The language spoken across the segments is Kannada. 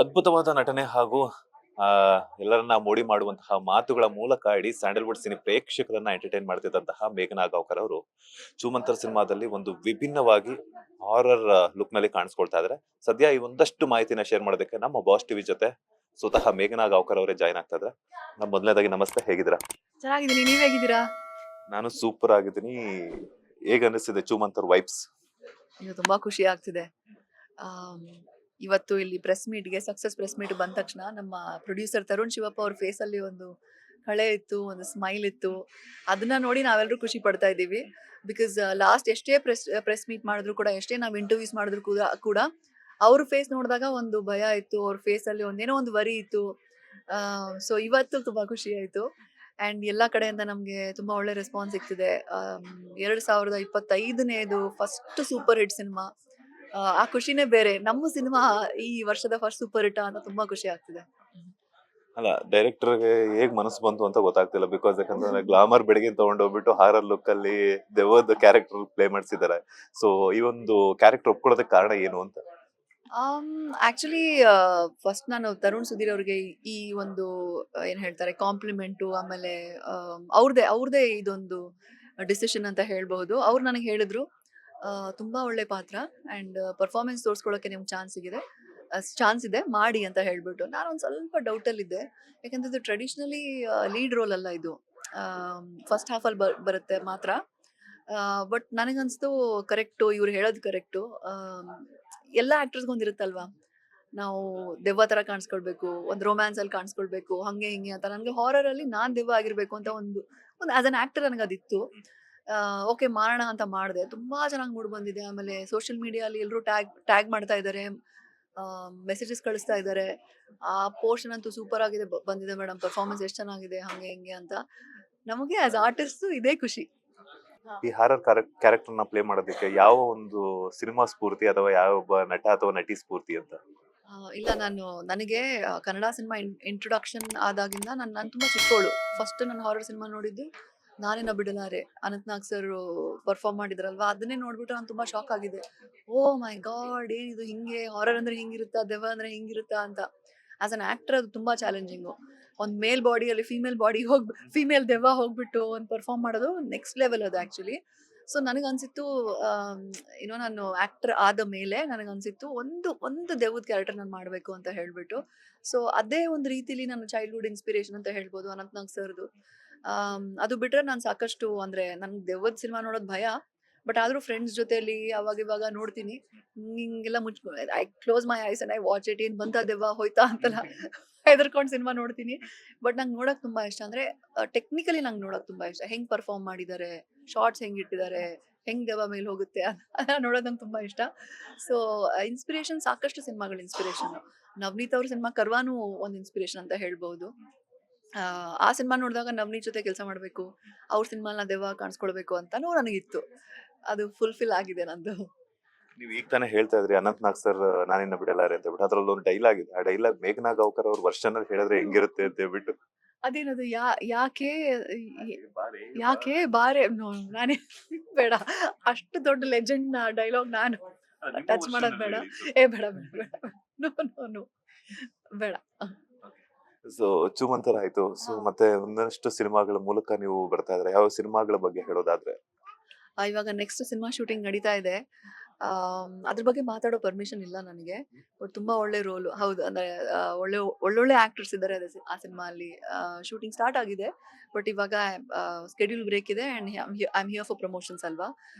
ಅದ್ಭುತವಾದ ನಟನೆ ಹಾಗೂ ಆ ಎಲ್ಲರನ್ನ ಮೋಡಿ ಮಾಡುವಂತಹ ಮಾತುಗಳ ಮೂಲಕ ಇಡೀ ಸ್ಯಾಂಡಲ್ವುಡ್ ಸಿನಿ ಪ್ರೇಕ್ಷಕರನ್ನ ಎಂಟರ್ಟೈನ್ ಮಾಡ್ತಿದ್ದಂತಹ ಮೇಘನಾ ಗಾಂವ್ಕರ್ ಅವರು ಚೂಮಂತರ್ ಸಿನಿಮಾದಲ್ಲಿ ಒಂದು ವಿಭಿನ್ನವಾಗಿ ಹಾರರ್ ಲುಕ್ ನಲ್ಲಿ ಕಾಣಿಸ್ಕೊಳ್ತಾ ಇದ್ದಾರೆ. ಸದ್ಯ ಈ ಒಂದಷ್ಟು ಮಾಹಿತಿನ ಶೇರ್ ಮಾಡೋದಕ್ಕೆ ನಮ್ಮ ಬಾಸ್ ಟಿವಿ ಜೊತೆ ಸ್ವತಃ ಮೇಘನಾ ಗಾಂವ್ಕರ್ ಅವರೇ ಜಾಯ್ನ್ ಆಗ್ತಾ ಇದ್ದಾರೆ. ನಮ್ಮ ಮೊದಲನೇದಾಗಿ ನಮಸ್ತೆ, ಹೇಗಿದ್ದೀರಾ? ಚೆನ್ನಾಗಿದ್ದೀನಿ. ನೀವ್ ಹೇಗಿದ್ದೀರಾ? ನಾನು ಸೂಪರ್ ಆಗಿದ್ದೀನಿ. ಹೇಗ ಅನಿಸ್ತಿದೆ ಚೂಮಂತರ್ ವೈಬ್ಸ್? ಅಯ್ಯೋ! ತುಂಬಾ ಖುಷಿ ಆಗ್ತಿದೆ. ಆಮ್, ಇವತ್ತು ಇಲ್ಲಿ ಸಕ್ಸಸ್ ಪ್ರೆಸ್ ಮೀಟ್ ಬಂದ ತಕ್ಷಣ ನಮ್ಮ ಪ್ರೊಡ್ಯೂಸರ್ ತರುಣ್ ಶಿವಪ್ಪ ಅವ್ರ ಫೇಸ್ ಅಲ್ಲಿ ಒಂದು ಕಳೆ ಇತ್ತು, ಒಂದು ಸ್ಮೈಲ್ ಇತ್ತು. ಅದನ್ನ ನೋಡಿ ನಾವೆಲ್ಲರೂ ಖುಷಿ ಪಡ್ತಾ ಇದ್ದೀವಿ. ಬಿಕಾಸ್ ಲಾಸ್ಟ್ ಎಷ್ಟೇ ಪ್ರೆಸ್ ಮೀಟ್ ಮಾಡಿದ್ರು ಕೂಡ, ಎಷ್ಟೇ ನಾವು ಇಂಟರ್ವ್ಯೂಸ್ ಮಾಡಿದ್ರು ಕೂಡ ಅವ್ರ ಫೇಸ್ ನೋಡಿದಾಗ ಒಂದು ಭಯ ಇತ್ತು. ಅವ್ರ ಫೇಸ್ ಅಲ್ಲಿ ಒಂದೇನೋ ಒಂದು ವರಿ ಇತ್ತು. ಸೊ ಇವತ್ತು ತುಂಬಾ ಖುಷಿ ಆಯ್ತು. ಅಂಡ್ ಎಲ್ಲಾ ಕಡೆಯಿಂದ ನಮ್ಗೆ ತುಂಬಾ ಒಳ್ಳೆ ರೆಸ್ಪಾನ್ಸ್ ಸಿಗ್ತಿದೆ. 2025ನೇದು ಫಸ್ಟ್ ಸೂಪರ್ ಹಿಟ್ ಸಿನಿಮಾ. ಆ ಖುಷಿನೇ ಬೇರೆ. ನಮ್ಮ ಸಿನಿಮಾ ಈ ವರ್ಷದ ಫಸ್ಟ್ ಸೂಪರ್ ಹಿಟ್ ಅಂತ ತುಂಬಾ ಖುಷಿ ಆಗ್ತಿದೆ. ಅಲ್ಲ, ಡೈರೆಕ್ಟರ್ಗೆ ಹೇಗ್ ಮನಸ್ಸು ಬಂತು ಅಂತ ಗೊತ್ತಾಗ್ತಿಲ್ಲ. ಬಿಕಾಸ್ ಯಾಕಂದ್ರೆ ಗ್ಲಾಮರ್ ಬೆಳಗಿನ ತಗೊಂಡೋಗ್ಬಿಟ್ಟು ಹಾರರ್ ಲುಕ್ ಅಲ್ಲಿ ದೆವ್ವದ ಕ್ಯಾರೆಕ್ಟರ್ ಪ್ಲೇ ಮಾಡ್ಸಿದ್ದಾರೆ. ಸೊ ಈ ಒಂದು ಕ್ಯಾರೆಕ್ಟರ್ ಒಪ್ಕೊಳ್ಳೋದಕ್ಕೆ ಕಾರಣ ಏನು ಅಂತ? ಆಕ್ಚುಲಿ ಫಸ್ಟ್ ನಾನು ತರುಣ್ ಸುಧೀರ್ ಅವ್ರಿಗೆ ಈ ಒಂದು ಏನ್ ಹೇಳ್ತಾರೆ ಕಾಂಪ್ಲಿಮೆಂಟು, ಆಮೇಲೆ ಅವ್ರದೇ ಇದೊಂದು ಡಿಸಿಷನ್ ಅಂತ ಹೇಳ್ಬಹುದು. ಅವ್ರು ನನಗೆ ಹೇಳಿದ್ರು, ತುಂಬಾ ಒಳ್ಳೆ ಪಾತ್ರ ಅಂಡ್ ಪರ್ಫಾರ್ಮೆನ್ಸ್ ತೋರಿಸ್ಕೊಳ್ಳೋಕೆ ನಿಮ್ಗೆ ಚಾನ್ಸ್ ಇದೆ ಮಾಡಿ ಅಂತ ಹೇಳ್ಬಿಟ್ಟು. ನಾನು ಒಂದ್ ಸ್ವಲ್ಪ ಡೌಟ್ ಅಲ್ಲಿ ಇದ್ದೆ. ಯಾಕಂದ್ರೆ ಇದು ಟ್ರೆಡಿಷನಲಿ ಲೀಡ್ ರೋಲ್ ಅಲ್ಲ ಇದು. ಫಸ್ಟ್ ಹಾಫ್ ಅಲ್ಲಿ ಬರುತ್ತೆ ಮಾತ್ರ. ಬಟ್ ನನಗನ್ಸ್ತು ಕರೆಕ್ಟು, ಇವ್ರು ಹೇಳೋದು ಕರೆಕ್ಟು. ಎಲ್ಲ ಆಕ್ಟರ್ಸ್ಗೆ ಒಂದಿರುತ್ತಲ್ವಾ, ನಾವು ದೆವ್ವ ತರ ಕಾಣಿಸ್ಕೊಳ್ಬೇಕು, ಒಂದು ರೊಮ್ಯಾನ್ಸ್ ಅಲ್ಲಿ ಕಾಣಿಸ್ಕೊಳ್ಬೇಕು, ಹಂಗೆ ಹಿಂಗೆ ಅಂತ. ನನಗೆ ಹಾರರ್ ಅಲ್ಲಿ ನಾನ್ ದೆವ್ವ ಆಗಿರ್ಬೇಕು ಅಂತ ಒಂದು ಒಂದು ಆಸ್ ಅನ್ ಆಕ್ಟರ್ ನನಗೆ ಅದಿತ್ತು. ಓಕೆ ಮಾಡೋಣ ಅಂತ ಮಾಡಿದೆ. ತುಂಬಾ ಚೆನ್ನಾಗಿ ಮೂಡ್ ಬಂದಿದೆ. ಆಮೇಲೆ ಸೋಷಿಯಲ್ ಮೀಡಿಯಾಲಿ ಎಲ್ಲರೂ ಟ್ಯಾಗ್ ಮಾಡ್ತಾ ಇದ್ದಾರೆ, ಮೆಸೇಜಸ್ ಕಳಿಸ್ತಾ ಇದ್ದಾರೆ. ಆ ಪೋರ್ಷನ್ ಅಂತೂ ಸೂಪರ್ ಆಗಿದೆ, ಬಂದಿದೆ ಮೇಡಮ್, ಪರ್ಫಾರ್ಮೆನ್ಸ್ ಎಷ್ಟು ಚೆನ್ನಾಗಿದೆ, ಹಂಗೆ ಹಿಂಗೆ ಅಂತ. ನಮಗೆ ಆಸ್ ಆರ್ಟಿಸ್ಟ್ ಇದೇ ಖುಷಿ. ಈ ಹಾರರ್ ಕ್ಯಾರೆಕ್ಟರ್ ನ ಪ್ಲೇ ಮಾಡೋದಕ್ಕೆ ಯಾವ ಒಂದು ಸಿನಿಮಾ ಸ್ಫೂರ್ತಿ ಅಥವಾ ಯಾವ ಒಬ್ಬ ನಟ ಅಥವಾ ನಟಿ ಸ್ಫೂರ್ತಿ ಅಂತ? ಇಲ್ಲ, ನನಗೆ ಕನ್ನಡ ಸಿನಿಮಾ ಇಂಟ್ರೊಡಕ್ಷನ್ ಆದಾಗಿಂದ ನಾನು ತುಂಬಾ ಚಿಕ್ಕವಳು. ಫಸ್ಟ್ ನಾನು ಹಾರರ್ ಸಿನಿಮಾ ನೋಡಿದ್ದು ನಾನೇನ ಬಿಡಲಾರೆ, ಅನಂತ್ ನಾಗ್ ಸರ್ ಪರ್ಫಾರ್ಮ್ ಮಾಡಿದ್ರಲ್ವಾ, ಅದನ್ನೇ ನೋಡ್ಬಿಟ್ಟು ನಾನು ತುಂಬಾ ಶಾಕ್ ಆಗಿದೆ. ಓ ಮೈ ಗಾಡ್, ಏನಿದು, ಹಿಂಗೆ ಹಾರರ್ ಅಂದ್ರೆ ಹಿಂಗಿರುತ್ತಾ, ದೆವ್ವ ಅಂದ್ರೆ ಹಿಂಗಿರುತ್ತಾ ಅಂತ. ಆಸ್ ಅನ್ ಆಕ್ಟರ್ ಅದು ತುಂಬಾ ಚಾಲೆಂಜಿಂಗು. ಒಂದ್ ಮೇಲ್ ಬಾಡಿಯಲ್ಲಿ ಫೀಮೇಲ್ ದೆವ್ವ ಹೋಗ್ಬಿಟ್ಟು ಒಂದು ಪರ್ಫಾರ್ಮ್ ಮಾಡೋದು ನೆಕ್ಸ್ಟ್ ಲೆವೆಲ್ ಅದು ಆಕ್ಚುಲಿ. ಸೊ ನನಗನ್ಸಿತ್ತು, ನಾನು ಆಕ್ಟರ್ ಆದ ಮೇಲೆ ನನಗನ್ಸಿತ್ತು ಒಂದು ಒಂದು ದೆವ್ವದ ಕ್ಯಾರೆಕ್ಟರ್ ನಾನು ಮಾಡಬೇಕು ಅಂತ ಹೇಳ್ಬಿಟ್ಟು. ಸೊ ಅದೇ ಒಂದು ರೀತಿಲಿ ನನ್ನ ಚೈಲ್ಡ್ಹುಡ್ ಇನ್ಸ್ಪಿರೇಷನ್ ಅಂತ ಹೇಳ್ಬೋದು ಅನಂತ್ ನಾಗ್ ಸರ್ದು. ಅದು ಬಿಟ್ರೆ ನಾನು ಸಾಕಷ್ಟು, ಅಂದ್ರೆ ನನ್ಗೆ ದೆವ್ವದ ಸಿನಿಮಾ ನೋಡೋದು ಭಯ. ಬಟ್ ಆದ್ರೂ ಫ್ರೆಂಡ್ಸ್ ಜೊತೆಲಿ ಅವಾಗ ಇವಾಗ ನೋಡ್ತೀನಿ. ಹಿಂಗೆಲ್ಲ I close my ice and I watch it. ಏನ್ ಬಂತ ದೆವ್ವ ಹೋಯ್ತಾ ಅಂತಲ್ಲ ಹೆದರ್ಕೊಂಡು ಸಿನಿಮಾ ನೋಡ್ತೀನಿ. ಬಟ್ ನಂಗೆ ನೋಡಕ್ ತುಂಬಾ ಇಷ್ಟ. ಅಂದ್ರೆ ಟೆಕ್ನಿಕಲಿ ನಂಗೆ ನೋಡಕ್ ತುಂಬಾ ಇಷ್ಟ. ಹೆಂಗ್ ಪರ್ಫಾರ್ಮ್ ಮಾಡಿದ್ದಾರೆ, ಶಾರ್ಟ್ಸ್ ಹೆಂಗ್ ಇಟ್ಟಿದ್ದಾರೆ, ಹೆಂಗ್ ದೆವ್ವ ಮೇಲೆ ಹೋಗುತ್ತೆ ಅದನ್ನ ನೋಡೋದ್ ನಂಗೆ ತುಂಬಾ ಇಷ್ಟ. ಸೊ ಇನ್ಸ್ಪಿರೇಷನ್ ಸಾಕಷ್ಟು ಸಿನಿಮಾಗಳ ಇನ್ಸ್ಪಿರೇಷನ್. ನವನೀತ್ ಅವ್ರ ಸಿನಿಮಾ ಕರ್ವಾನು ಒಂದ್ ಇನ್ಸ್ಪಿರೇಷನ್ ಅಂತ ಹೇಳ್ಬಹುದು. ಆ ಸಿನಿಮಾ ನೋಡಿದಾಗ ನವನೀತ್ ಜೊತೆ ಕೆಲಸ ಮಾಡ್ಬೇಕು, ಅವ್ರ ಸಿನಿಮಾನ ದೆವ್ವ ಕಾಣಿಸ್ಕೊಳ್ಬೇಕು ಅಂತಾನು ನನಗಿತ್ತು. ಅದು ಫುಲ್ಫಿಲ್ ಆಗಿದೆ ನಂದು. ನೀವು ಈಗ ತಾನೇ ಹೇಳ್ತಾ ಇದ್ರಿ ಅನಂತ್ ನಾಗ್ ಸರ್ ನಾನಿನ್ನ ಬಿಡಲಾರೆ ಅಂತ ಹೇಳ್ಬಿಟ್ಟು. ಅದ್ರಲ್ಲಿ ಒಂದು ಡೈಲಾಗ್ ಇದೆ. ಆ ಡೈಲಾಗ್ ಮೇಘನಾ ಗಾಂವ್ಕರ್ ಅವ್ರ ವರ್ಷನ್ ಅಲ್ಲಿ ಹೇಳಿದ್ರೆ ಹೆಂಗಿರುತ್ತೆ ಅಂತ ಹೇಳ್ಬಿಟ್ಟು. ಅದೇನದು, ಯಾಕೆ ಯಾಕೆ ಬಾರೆ ನಾನೇ ಬೇಡ, ಅಷ್ಟು ದೊಡ್ಡ ಲೆಜೆಂಡ್ ನ ಡೈಲಾಗ್ ನಾನು ಟಚ್ ಮಾಡೋದ್ ಬೇಡ. ಬೇಡ ಬೇಡ ಬೇಡ, ನೋ ನೋ ನೋ, ಬೇಡ. ಸೊ ಚೂಮಂತರ ಆಯ್ತು. ಸೊ ಮತ್ತೆ ಒಂದಷ್ಟು ಸಿನಿಮಾಗಳ ಮೂಲಕ ನೀವು ಬರ್ತಾ ಇದ್ರೆ ಯಾವ ಸಿನಿಮಾಗಳ ಬಗ್ಗೆ ಹೇಳೋದಾದ್ರೆ? ಇವಾಗ ನೆಕ್ಸ್ಟ್ ಸಿನಿಮಾ ಶೂಟಿಂಗ್ ನಡೀತಾ ಇದೆ. ಅದ್ರ ಬಗ್ಗೆ ಮಾತಾಡೋ ಪರ್ಮಿಷನ್ ಇಲ್ಲ ನನಗೆ. ಬಟ್ ತುಂಬಾ ಒಳ್ಳೆ ರೋಲು. ಹೌದು, ಅಂದ್ರೆ ಒಳ್ಳೊಳ್ಳೆ ಆಕ್ಟರ್ಸ್ ಇದ್ದಾರೆ ಆ ಸಿನಿಮಾ ಅಲ್ಲಿ. ಶೂಟಿಂಗ್ ಸ್ಟಾರ್ಟ್ ಆಗಿದೆ. ಬಟ್ ಇವಾಗ ಸ್ಕೆಡ್ಯೂಲ್ ಬ್ರೇಕ್ ಇದೆ and I am here for promotions ಅಲ್ವಾ.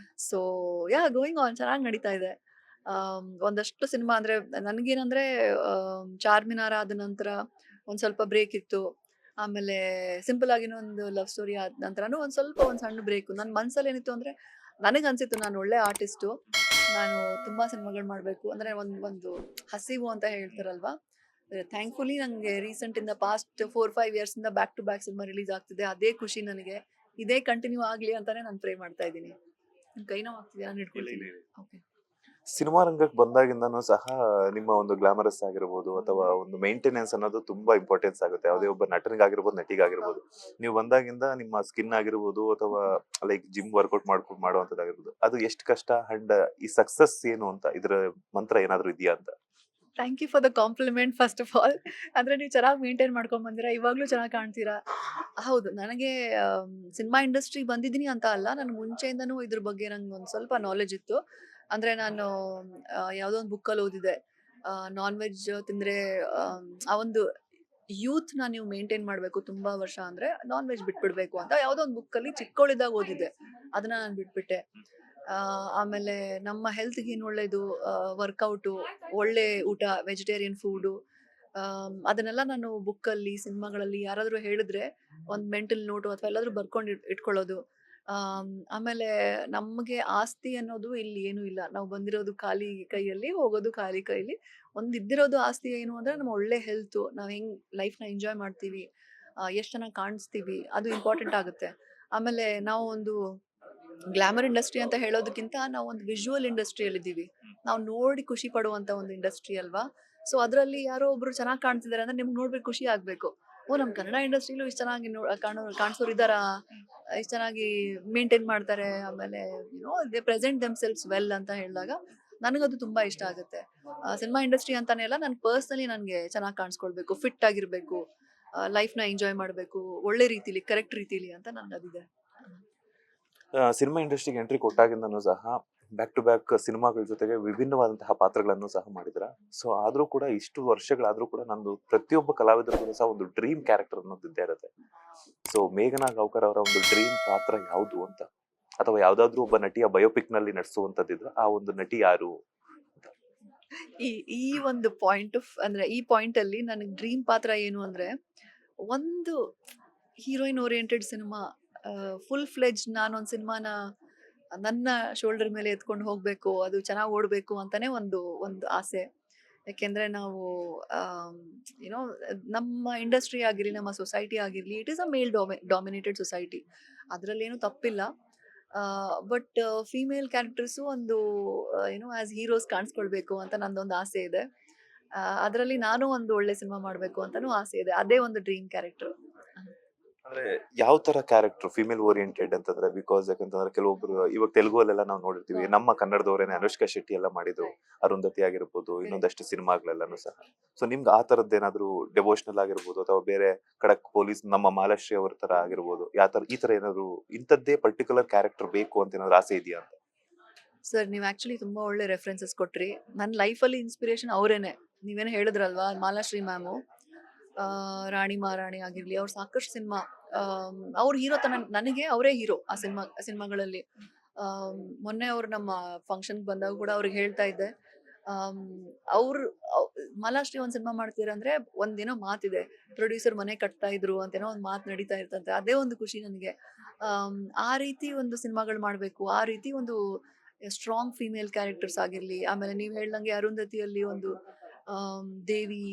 ಸೊ ಗೋಯಿಂಗ್ ಆನ್, ಚೆನ್ನಾಗಿ ನಡೀತಾ ಇದೆ. ಒಂದಷ್ಟು ಸಿನಿಮಾ ಅಂದ್ರೆ ನನ್ಗೇನಂದ್ರೆ, ಚಾರ್ಮಿನಾರ ಆದ ನಂತರ ಒಂದ್ ಸ್ವಲ್ಪ ಬ್ರೇಕ್ ಇತ್ತು. ಆಮೇಲೆ ಸಿಂಪಲ್ ಆಗಿನ ಒಂದು ಲವ್ ಸ್ಟೋರಿ ಆದ ನಂತರನು ಒಂದ್ ಸಣ್ಣ ಬ್ರೇಕ್. ನನ್ ಮನ್ಸಲ್ಲಿ ಏನಿತ್ತು ಅಂದ್ರೆ, ನನಗ್ ಅನ್ಸಿತ್ತು ನಾನು ಒಳ್ಳೆ ಆರ್ಟಿಸ್ಟು, ನಾನು ತುಂಬಾ ಸಿನಿಮಾಗಳು ಮಾಡ್ಬೇಕು ಅಂದ್ರೆ ಒಂದು ಹಸಿವು ಅಂತ ಹೇಳ್ತಾರಲ್ವಾ. ಥ್ಯಾಂಕ್ಫುಲಿ ನಂಗೆ ರೀಸೆಂಟ್ ಇಂದ ಪಾಸ್ಟ್ 4-5 years ಇಂದ back to back cinema release ಆಗ್ತಿದೆ. ಅದೇ ಖುಷಿ ನನಗೆ. ಇದೇ ಕಂಟಿನ್ಯೂ ಆಗ್ಲಿ ಅಂತಾನೆ ನಾನು ಪ್ರೇ ಮಾಡ್ತಾ ಇದ್ದೀನಿ. ನಿಮ್ ಕೈ ನೋವು ಆಗ್ತಿದೆ, ನಾನು ಹಿಡ್ಕೊಳ್ತೀನಿ. ಓಕೆ. ಸಿನಿಮಾ ರಂಗಕ್ಕೆ ಬಂದಾಗಿಂದನೂ ಸಹ ನಿಮ್ಮ ಒಂದು ಗ್ಲಾಮರಸ್ ಆಗಿರ್ಬೋದು ಅಥವಾ ಒಂದು ಮೇಂಟೆನೆನ್ಸ್ ಅನ್ನೋದು ತುಂಬಾ ಇಂಪಾರ್ಟೆನ್ಸ್ ಆಗುತ್ತೆ. ಯಾವುದೇ ಒಬ್ಬ ನಟನಿಗಾಗಿರ್ಬೋದು, ನಟಿಗಾಗಿರ್ಬೋದು. ನೀವು ಬಂದಾಗಿಂದ ನಿಮ್ಮ ಸ್ಕಿನ್ ಆಗಿರ್ಬೋದು ಅಥವಾ ಲೈಕ್ ಜಿಮ್ ವರ್ಕೌಟ್ ಮಾಡ್ಕೊಂಡು ಮಾಡುವಂತದ್ದಾಗಿರ್ಬೋದು, ಅದು ಎಷ್ಟು ಕಷ್ಟ ಅಂಡ್ ಈ ಸಕ್ಸಸ್ ಏನು ಅಂತ, ಇದ್ರ ಮಂತ್ರ ಏನಾದ್ರು ಇದೆಯಾ ಅಂತ? Thank you for the compliment first of all. ಅಂದ್ರೆ ನೀವು ಚೆನ್ನಾಗಿ ಮೇಂಟೈನ್ ಮಾಡ್ಕೊಂಡ್ ಬಂದಿರಾ, ಇವಾಗ್ಲೂ ಚೆನ್ನಾಗಿ ಕಾಣ್ತೀರಾ. ಹೌದು, ನನಗೆ ಸಿನಿಮಾ ಇಂಡಸ್ಟ್ರಿ ಬಂದಿದ್ದೀನಿ ಅಂತ ಅಲ್ಲ, ನನ್ಗೆ ಮುಂಚೆಯಿಂದನೂ ಇದ್ರ ಬಗ್ಗೆ ನಂಗೆ ಒಂದು ಸ್ವಲ್ಪ ನಾಲೆಜ್ ಇತ್ತು. ಅಂದ್ರೆ ನಾನು ಯಾವುದೋ ಒಂದು ಬುಕ್ಕಲ್ಲಿ ಓದಿದೆ, ನಾನ್ ವೆಜ್ ತಿಂದ್ರೆ ಆ ಒಂದು ಯೂತ್‌ನ ನೀವು ಮೇಂಟೈನ್ ಮಾಡ್ಬೇಕು ತುಂಬಾ ವರ್ಷ ಅಂದ್ರೆ ನಾನ್ ವೆಜ್ ಬಿಟ್ಬಿಡ್ಬೇಕು ಅಂತ ಯಾವುದೋ ಒಂದು ಬುಕ್ಕಲ್ಲಿ ಚಿಕ್ಕವಳಿದ್ದಾಗ ಓದಿದ್ದೆ. ಅದನ್ನ ನಾನು ಬಿಟ್ಬಿಟ್ಟೆ. ಆಮೇಲೆ ನಮ್ಮ ಹೆಲ್ತ್‌ಗೆ ಏನು ಒಳ್ಳೇದು, ವರ್ಕೌಟು, ಒಳ್ಳೆ ಊಟ, ವೆಜಿಟೇರಿಯನ್ ಫುಡು, ಅದನ್ನೆಲ್ಲ ನಾನು ಬುಕ್ಕಲ್ಲಿ, ಸಿನಿಮಾಗಳಲ್ಲಿ ಯಾರಾದರೂ ಹೇಳಿದ್ರೆ ಒಂದು ಮೆಂಟಲ್ ನೋಟು ಅಥವಾ ಎಲ್ಲಾದ್ರೂ ಬರ್ಕೊಂಡು ಇಟ್ಕೊಳ್ಳೋದು. ಆಮೇಲೆ ನಮಗೆ ಆಸ್ತಿ ಅನ್ನೋದು ಇಲ್ಲಿ ಏನೂ ಇಲ್ಲ. ನಾವು ಬಂದಿರೋದು ಖಾಲಿ ಕೈಯಲ್ಲಿ, ಹೋಗೋದು ಖಾಲಿ ಕೈಲಿ. ಒಂದು ಇದ್ದಿರೋದು ಆಸ್ತಿ ಏನು ಅಂದ್ರೆ ನಮ್ಮ ಒಳ್ಳೆ ಹೆಲ್ತು, ನಾವು ಹೆಂಗ್ ಲೈಫ್‌ನ ಎಂಜಾಯ್ ಮಾಡ್ತೀವಿ, ಎಷ್ಟು ಚೆನ್ನಾಗಿ ಕಾಣಿಸ್ತೀವಿ, ಅದು ಇಂಪಾರ್ಟೆಂಟ್ ಆಗುತ್ತೆ. ಆಮೇಲೆ ನಾವು ಒಂದು ಗ್ಲಾಮರ್ ಇಂಡಸ್ಟ್ರಿ ಅಂತ ಹೇಳೋದಕ್ಕಿಂತ ನಾವು ಒಂದು ವಿಜುವಲ್ ಇಂಡಸ್ಟ್ರಿಯಲ್ಲಿದ್ದೀವಿ. ನಾವು ನೋಡಿ ಖುಷಿ ಪಡುವಂತ ಒಂದು ಇಂಡಸ್ಟ್ರಿ ಅಲ್ವಾ? ಸೊ ಅದರಲ್ಲಿ ಯಾರೋ ಒಬ್ರು ಚೆನ್ನಾಗಿ ಕಾಣ್ತಿದ್ದಾರೆ ಅಂದ್ರೆ ನಿಮ್ಗೆ ನೋಡ್ಬೇಕು, ಖುಷಿ ಆಗ್ಬೇಕು. ಓ, ನಮ್ಮ ಕನ್ನಡ ಇಂಡಸ್ಟ್ರಿಲೂ ಇಷ್ಟು ಚೆನ್ನಾಗಿ ಕಾಣಿಸೋರು ಇದ್ದಾರಾ, ಇಷ್ಟು ಚೆನ್ನಾಗಿ ಮೇಂಟೈನ್ ಮಾಡ್ತಾರೆ, ಆಮೇಲೆ ದೇ ಪ್ರೆಸೆಂಟ್ ದೆಮ್ಸೆಲ್ವ್ಸ್ ವೆಲ್ ಅಂತ ಹೇಳಿದಾಗ ನನಗದು ತುಂಬಾ ಇಷ್ಟ ಆಗುತ್ತೆ. ಸಿನಿಮಾ ಇಂಡಸ್ಟ್ರಿ ಅಂತಾನೆ ಅಲ್ಲ, ನಾನು ಪರ್ಸನಲಿ ನನಗೆ ಚೆನ್ನಾಗಿ ಕಾಣಿಸ್ಕೊಳ್ಬೇಕು, ಫಿಟ್ ಆಗಿರ್ಬೇಕು, ಲೈಫ್ನ ಎಂಜಾಯ್ ಮಾಡಬೇಕು, ಒಳ್ಳೆ ರೀತಿಲಿ, ಕರೆಕ್ಟ್ ರೀತಿಲಿ ಅಂತ ನನಗದಿದೆ. ಸಿನಿಮಾ ಇಂಡಸ್ಟ್ರಿಗೆ ಎಂಟ್ರಿ ಕೊಟ್ಟಾಗಿಂದನೂ ಸಹ ಬ್ಯಾಕ್ ಟು ಬ್ಯಾಕ್ ಸಿನಿಮಾಗಳ ಜೊತೆಗೆ ವಿಭಿನ್ನವಾದಂತಹ ಪಾತ್ರಗಳನ್ನು ಸಹ ಮಾಡಿದ್ರ. ಸೊ ಆದ್ರೂ ಕೂಡ ಇಷ್ಟು ವರ್ಷಗಳಾದ್ರೂ ಕೂಡ ನಂದು ಪ್ರತಿಯೊಬ್ಬ ಕಲಾವಿದರಿಗೂ ಸಹ ಒಂದು ಡ್ರೀಮ್ ಕ್ಯಾರೆಕ್ಟರ್ ಅನ್ನೋದು ಇದ್ದೇ ಇರುತ್ತೆ. ಸೊ ಮೇಘನಾ ಗಾವ್ಕರ್ ಅವರ ಒಂದು ಡ್ರೀಮ್ ಪಾತ್ರ ಯಾವುದು ಅಂತ, ಅಥವಾ ಯಾವ್ದಾದ್ರು ಒಬ್ಬ ನಟಿಯ ಬಯೋಪಿಕ್ ನಲ್ಲಿ ನಟಿಸುವಂತದ್ದಿದ್ರೆ ಆ ಒಂದು ನಟಿ ಯಾರು? ಈ ಈ ಒಂದು ಪಾಯಿಂಟ್ ಅಂದ್ರೆ ಈ ಪಾಯಿಂಟ್ ಅಲ್ಲಿ ನನಗೆ ಡ್ರೀಮ್ ಪಾತ್ರ ಏನು ಅಂದ್ರೆ, ಒಂದು ಹೀರೋಯಿನ್ ಓರಿಯೆಂಟೆಡ್ ಸಿನಿಮಾ, ಫುಲ್ ಫ್ಲೆಜ್ ನಾನೊಂದು ಸಿನಿಮಾನ ನನ್ನ ಶೋಲ್ಡರ್ ಮೇಲೆ ಎತ್ಕೊಂಡು ಹೋಗ್ಬೇಕು, ಅದು ಚೆನ್ನಾಗಿ ಓಡಬೇಕು ಅಂತಾನೆ ಒಂದು ಒಂದು ಆಸೆ. ಯಾಕೆಂದ್ರೆ ನಾವು ಯುನೋ ನಮ್ಮ ಇಂಡಸ್ಟ್ರಿ ಆಗಿರ್ಲಿ, ನಮ್ಮ ಸೊಸೈಟಿ ಆಗಿರ್ಲಿ, it is a male dominated society. ಅದರಲ್ಲೇನು ತಪ್ಪಿಲ್ಲ. ಬಟ್ ಫೀಮೇಲ್ ಕ್ಯಾರೆಕ್ಟರ್ಸು ಒಂದು ಆಸ್ ಹೀರೋಸ್ ಕಾಣಿಸ್ಕೊಳ್ಬೇಕು ಅಂತ ನಂದೊಂದು ಆಸೆ ಇದೆ. ಅದರಲ್ಲಿ ನಾನು ಒಂದು ಒಳ್ಳೆ ಸಿನಿಮಾ ಮಾಡಬೇಕು ಅಂತಾನೂ ಆಸೆ ಇದೆ. ಅದೇ ಒಂದು ಡ್ರೀಮ್ ಕ್ಯಾರೆಕ್ಟರ್. ಅಂದ್ರೆ ಯಾವ ತರ ಕ್ಯಾರೆಕ್ಟರ್ ಫಿಮೇಲ್ ಓರಿಯೆಂಟೆಡ್ ಅಂತಂದ್ರೆ, ಬಿಕಾಸ್ ಯಾಕಂತಂದ್ರೆ ಕೆಲವೊಬ್ರು ಇವಾಗ ತೆಲುಗಲ್ಲೆಲ್ಲ ನಾವು ನೋಡಿರ್ತೀವಿ, ನಮ್ಮ ಕನ್ನಡದವರೇನೆ ಅನುಷ್ಕಾ ಶೆಟ್ಟಿ ಎಲ್ಲ ಮಾಡಿದ್ರು, ಅರುಂಧತಿ ಆಗಿರ್ಬೋದು, ಇನ್ನೊಂದಷ್ಟು ಸಿನಿಮಾಗಳೆಲ್ಲಾನು ಸಹ. ಸೊ ನಿಮ್ಗೆ ಆ ತರದ್ದು ಏನಾದ್ರು ಡೆವೋಷನಲ್ ಆಗಿರ್ಬೋದು, ಅಥವಾ ಬೇರೆ ಖಡಕ್ ಪೊಲೀಸ್ ನಮ್ಮ ಮಾಲಾಶ್ರೀ ಅವ್ರ ತರ ಆಗಿರ್ಬೋದು, ಈ ತರ ಏನಾದ್ರು ಇಂಥದ್ದೇ ಪರ್ಟಿಕ್ಯುಲರ್ ಕ್ಯಾರೆಕ್ಟರ್ ಬೇಕು ಅಂತ ಏನಾದ್ರು ಆಸೆ ಇದೆಯಾ ಅಂತ? ಸರ್, ನೀವು ಆಕ್ಚುಲಿ ತುಂಬಾ ಒಳ್ಳೆ ರೆಫರೆನ್ಸಸ್ ಕೊಟ್ರಿ. ನನ್ನ ಲೈಫಲ್ಲಿ ಇನ್ಸ್ಪಿರೇಷನ್ ಅವರೇನೆ. ನೀವೇನು ಹೇಳಿದ್ರಲ್ವಾ, ಮಾಲಾಶ್ರೀ ಮ್ಯಾಮು, ರಾಣಿ ಮಹಾರಾಣಿ ಆಗಿರ್ಲಿ, ಅವ್ರು ಸಾಕಷ್ಟು ಸಿನಿಮಾ, ಅವ್ರ ಹೀರೋ ತನ ನನಗೆ ಅವರೇ ಹೀರೋ ಆ ಸಿನಿಮಾಗಳಲ್ಲಿ. ಮೊನ್ನೆ ಅವ್ರು ನಮ್ಮ ಫಂಕ್ಷನ್ಗೆ ಬಂದಾಗ ಕೂಡ ಅವ್ರಿಗೆ ಹೇಳ್ತಾ ಇದ್ದೆ, ಅವ್ರು ಮಾಲಾಶ್ರೀ ಒಂದ್ ಸಿನಿಮಾ ಮಾಡ್ತೀರ ಅಂದ್ರೆ ಒಂದೇನೋ ಮಾತಿದೆ, ಪ್ರೊಡ್ಯೂಸರ್ ಮನೆ ಕಟ್ತಾ ಇದ್ರು ಅಂತೇನೋ ಒಂದು ಮಾತು ನಡೀತಾ ಇರ್ತಂತೆ. ಅದೇ ಒಂದು ಖುಷಿ ನನಗೆ. ಆ ರೀತಿ ಒಂದು ಸಿನಿಮಾಗಳು ಮಾಡ್ಬೇಕು, ಆ ರೀತಿ ಒಂದು ಸ್ಟ್ರಾಂಗ್ ಫೀಮೇಲ್ ಕ್ಯಾರೆಕ್ಟರ್ಸ್ ಆಗಿರ್ಲಿ. ಆಮೇಲೆ ನೀವ್ ಹೇಳ್ದಂಗೆ ಅರುಂಧತಿಯಲ್ಲಿ ಒಂದು ದೇವಿ,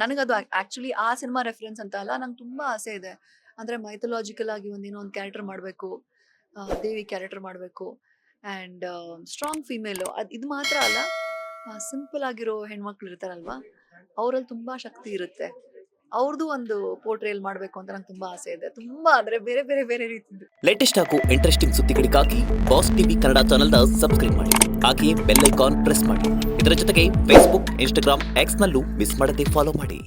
ನನಗದು ಆಕ್ಚುಲಿ ಆ ಸಿನಿಮಾ ರೆಫರೆನ್ಸ್ ಅಂತ ಅಲ್ಲ, ನಂಗೆ ತುಂಬಾ ಆಸೆ ಇದೆ. ಅಂದ್ರೆ ಮೈಥೊಲಾಜಿಕಲ್ ಆಗಿ ಒಂದೇನೋ ಒಂದು ಕ್ಯಾರೆಕ್ಟರ್ ಮಾಡ್ಬೇಕು, ದೇವಿ ಕ್ಯಾರೆಕ್ಟರ್ ಮಾಡ್ಬೇಕು. ಅಂಡ್ ಸ್ಟ್ರಾಂಗ್ ಫೀಮೇಲು, ಇದು ಮಾತ್ರ ಅಲ್ಲ, ಸಿಂಪಲ್ ಆಗಿರೋ ಹೆಣ್ಮಕ್ಳು ಇರ್ತಾರಲ್ವಾ, ಅವರಲ್ಲಿ ತುಂಬಾ ಶಕ್ತಿ ಇರುತ್ತೆ. ಅವ್ರದ್ದು ಒಂದು ಪೋರ್ಟ್ರೇಲ್ ಮಾಡ್ಬೇಕು ಅಂತ ನಂಗೆ ತುಂಬಾ ಆಸೆ ಇದೆ. ತುಂಬಾ ಅಂದ್ರೆ ಬೇರೆ ಬೇರೆ ಬೇರೆ ರೀತಿದು. ಲೇಟೆಸ್ಟ್ ಹಾಗೂ ಇಂಟ್ರೆಸ್ಟಿಂಗ್ ಸುದ್ದಿಗಳಿಗಾಗಿ ಬಾಸ್ ಟಿವಿ ಕನ್ನಡ ಚಾನೆಲ್ನ ಸಬ್ಸ್ಕ್ರೈಬ್ ಮಾಡಿ. ಹಾಗೆಯೇ ಬೆಲ್ ಐಕಾನ್ ಪ್ರೆಸ್ ಮಾಡಿ. ಇದರ ಜೊತೆಗೆ ಫೇಸ್ಬುಕ್, ಇನ್ಸ್ಟಾಗ್ರಾಮ್, ಎಕ್ಸ್ ನಲ್ಲೂ ಮಿಸ್ ಮಾಡದೆ ಫಾಲೋ ಮಾಡಿ.